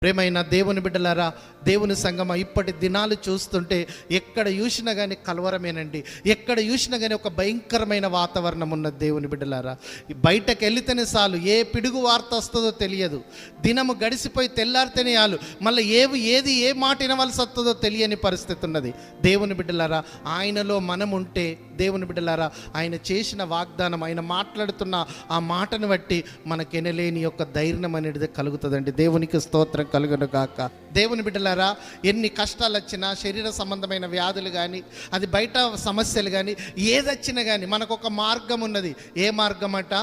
ప్రేమైన దేవుని బిడ్డలారా, దేవుని సంగమ, ఇప్పటి దినాలు చూస్తుంటే ఎక్కడ చూసినా కానీ కలవరమేనండి. ఎక్కడ చూసినా కానీ ఒక భయంకరమైన వాతావరణం ఉన్నది. దేవుని బిడ్డలారా, బయటకు వెళితేనే చాలు ఏ పిడుగు వార్త వస్తుందో తెలియదు. దినము గడిసిపోయి తెల్లారితేనే చాలు మళ్ళీ ఏది ఏ మాట వినవలసి వస్తుందో తెలియని పరిస్థితి ఉన్నది. దేవుని బిడ్డలారా, ఆయనలో మనం ఉంటే దేవుని బిడ్డలారా, ఆయన చేసిన వాగ్దానం, ఆయన మాట్లాడుతున్న ఆ మాటను బట్టి మనకెనలేని యొక్క ధైర్యం అనేది కలుగుతుందండి. దేవునికి స్తోత్రం కలుగును గాక. దేవుని బిడ్డలారా, ఎన్ని కష్టాలు వచ్చినా, శరీర సంబంధమైన వ్యాధులు కానీ, అది బయట సమస్యలు కానీ, ఏదొచ్చినా కానీ మనకు ఒక మార్గం ఉన్నది. ఏ మార్గం అంట?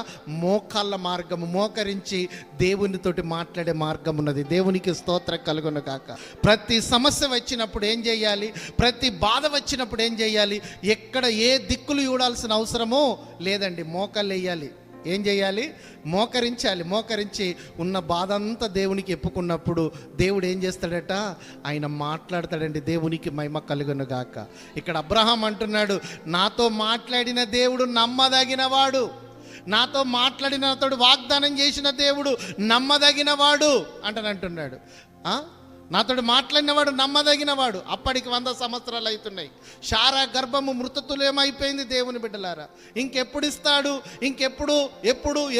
మోకాళ్ళ మార్గము, మోకరించి దేవునితోటి మాట్లాడే మార్గం ఉన్నది. దేవునికి స్తోత్రం కలుగును గాక. ప్రతి సమస్య వచ్చినప్పుడు ఏం చేయాలి? ప్రతి బాధ వచ్చినప్పుడు ఏం చేయాలి? ఎక్కడ ఏ దిక్కులు చూడాల్సిన అవసరమో లేదండి. మోకాళ్ళు వేయాలి. ఏం చేయాలి? మోకరించాలి. మోకరించి ఉన్న బాధ అంతా దేవునికి ఎప్పుకున్నప్పుడు దేవుడు ఏం చేస్తాడట? ఆయన మాట్లాడతాడండి. దేవునికి మహిమ కలుగును గాక. ఇక్కడ అబ్రహాం అంటున్నాడు, నాతో మాట్లాడిన దేవుడు నమ్మదగినవాడు, నాతో మాట్లాడిన అతడు వాగ్దానం చేసిన దేవుడు నమ్మదగినవాడు అంటున్నాడు. నాతోడు మాట్లాడినవాడు నమ్మదగినవాడు. అప్పటికి 100 సంవత్సరాలు అవుతున్నాయి. శారా గర్భము మృతతుల్యమైపోయింది. దేవుని బిడ్డలారా, ఇంకెప్పుడు ఇస్తాడు?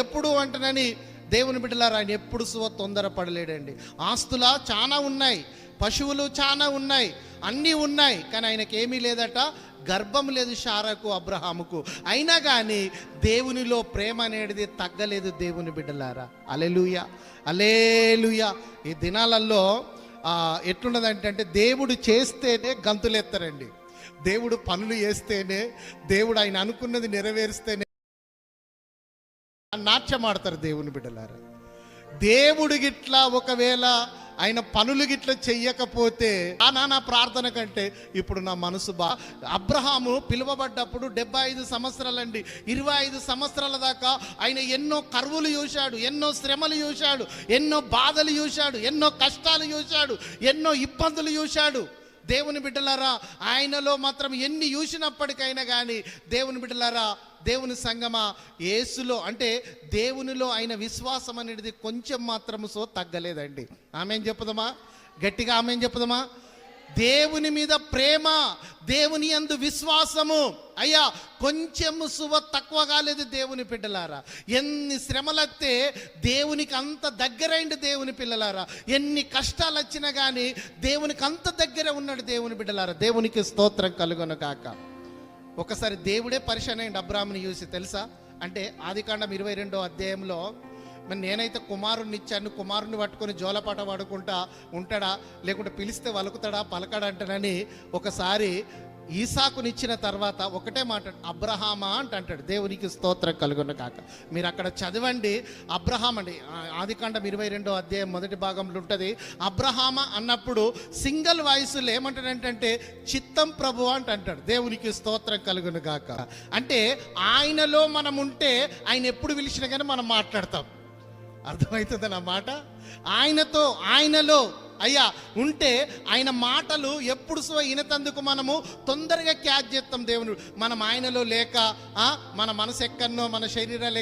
ఎప్పుడు అంటనని దేవుని బిడ్డలారా, ఆయన ఎప్పుడు తొందరపడలేడండి. ఆస్తులా చాలా ఉన్నాయి, పశువులు చాలా ఉన్నాయి, అన్నీ ఉన్నాయి, కానీ ఆయనకి ఏమీ లేదట. గర్భం లేదు శారాకు, అబ్రహాముకు. అయినా కానీ దేవునిలో ప్రేమ అనేది తగ్గలేదు. దేవుని బిడ్డలారా, హల్లెలూయా, హల్లెలూయా. ఈ దినాలలో ఎట్లున్నదంటే, దేవుడు చేస్తేనే గంతులెత్తరండి. దేవుడు పనులు చేస్తేనే, దేవుడు ఆయన అనుకున్నది నెరవేరుస్తేనే నాట్యం ఆడతారు. దేవుని బిడ్డలారా, దేవుడు గిట్లా ఒకవేళ ఆయన పనులు గిట్లా చెయ్యకపోతే నా ప్రార్థన కంటే ఇప్పుడు నా మనసు అబ్రహాము పిలువబడ్డప్పుడు 75 సంవత్సరాలండి. 25 సంవత్సరాల దాకా ఆయన ఎన్నో కరువులు చూశాడు, ఎన్నో శ్రమలు చూశాడు, ఎన్నో బాధలు చూశాడు, ఎన్నో కష్టాలు చూశాడు, ఎన్నో ఇబ్బందులు చూశాడు. దేవుని బిడ్డలారా, ఆయనలో మాత్రం ఎన్ని చూసినప్పటికైనా కానీ దేవుని బిడ్డలారా, దేవుని సంగమా, యేసులో అంటే దేవునిలో ఆయన విశ్వాసం అనేది కొంచెం మాత్రము తగ్గలేదండి. ఆమేన్ చెప్పుదామా? గట్టిగా ఆమేన్ చెప్పుదామా? దేవుని మీద ప్రేమ, దేవుని యందు విశ్వాసము అయ్యా కొంచెము తక్కువ కాలేదు. దేవుని బిడ్డలారా, ఎన్ని శ్రమలత్తే దేవునికి అంత దగ్గరైంది. దేవుని పిల్లలారా, ఎన్ని కష్టాలు వచ్చినా కానీ దేవునికి అంత దగ్గర ఉన్నాడు. దేవుని బిడ్డలారా, దేవునికి స్తోత్రం కలుగును గాక. ఒకసారి దేవుడే పరిశాన్ అయ్యిండు అబ్రాహాముని చూసి, తెలుసా? అంటే ఆదికాండం 22వ అధ్యాయంలో, మరి నేనైతే కుమారుణ్ణి ఇచ్చాను, కుమారుణ్ణి పట్టుకొని జోలపాట పాడుకుంటా ఉంటాడా, లేకుంటే పిలిస్తే వలుకుతాడా, పలకడంటానని ఒకసారి ఈసాకునిచ్చిన తర్వాత ఒకటే మాట, అబ్రహామా అంటాడు. దేవునికి స్తోత్రం కలుగును కాక. మీరు అక్కడ చదవండి. అబ్రహాం అండి, ఆదికాండం 22వ అధ్యాయం మొదటి భాగంలో ఉంటుంది. అబ్రహామా అన్నప్పుడు సింగిల్ వాయిస్లో ఏమంటాడంటే చిత్తం ప్రభు అంటాడు. దేవునికి స్తోత్రం కలుగును గాక. అంటే ఆయనలో మనం ఉంటే ఆయన ఎప్పుడు పిలిచినా కానీ మనం మాట్లాడతాం. అర్థమవుతుంది నా మాట? ఆయనలో అయ్యా ఉంటే ఆయన మాటలు ఎప్పుడు వినతందుకు మనము తొందరగా క్యాచ్ చేస్తాం. దేవుని మనం ఆయనలో లేక మన మనసు ఎక్కడనో, మన శరీరాలు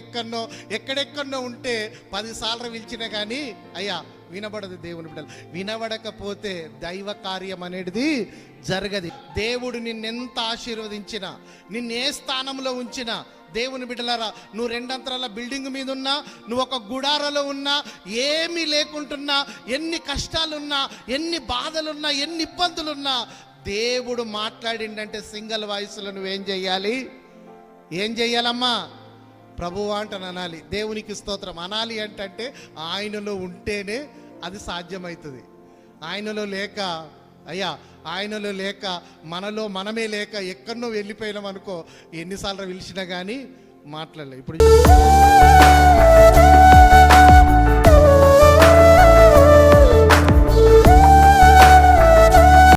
ఎక్కడెక్కడనో ఉంటే 10 సార్లు పిలిచినా కానీ అయ్యా వినబడదు. దేవుని బిడ్డలు వినబడకపోతే దైవ కార్యం అనేది జరగదు. దేవుడు నిన్నెంత ఆశీర్వదించినా, నిన్నే స్థానంలో ఉంచినా, దేవుని బిడ్డలారా, నువ్వు 2 అంతరాల బిల్డింగ్ మీద ఉన్నా, నువ్వు ఒక గుడారలో ఉన్నా, ఏమీ లేకుంటున్నా, ఎన్ని కష్టాలున్నా, ఎన్ని బాధలున్నా, ఎన్ని ఇబ్బందులున్నా, దేవుడు మాట్లాడిండంటే సింగిల్ వాయిస్లో నువ్వేం చెయ్యాలి? ఏం చెయ్యాలమ్మా? ప్రభువా అంటని అనాలి. దేవునికి స్తోత్రం అనాలి. అంటే ఆయనలో ఉంటేనే అది సాధ్యమవుతుంది. ఆయనలో లేక అయ్యా, ఆయనలో లేక, మనలో మనమే లేక ఎక్కడనో వెళ్ళిపోయినాం అనుకో, ఎన్నిసార్లు పిలిచినా కానీ మాట్లాడలే. ఇప్పుడు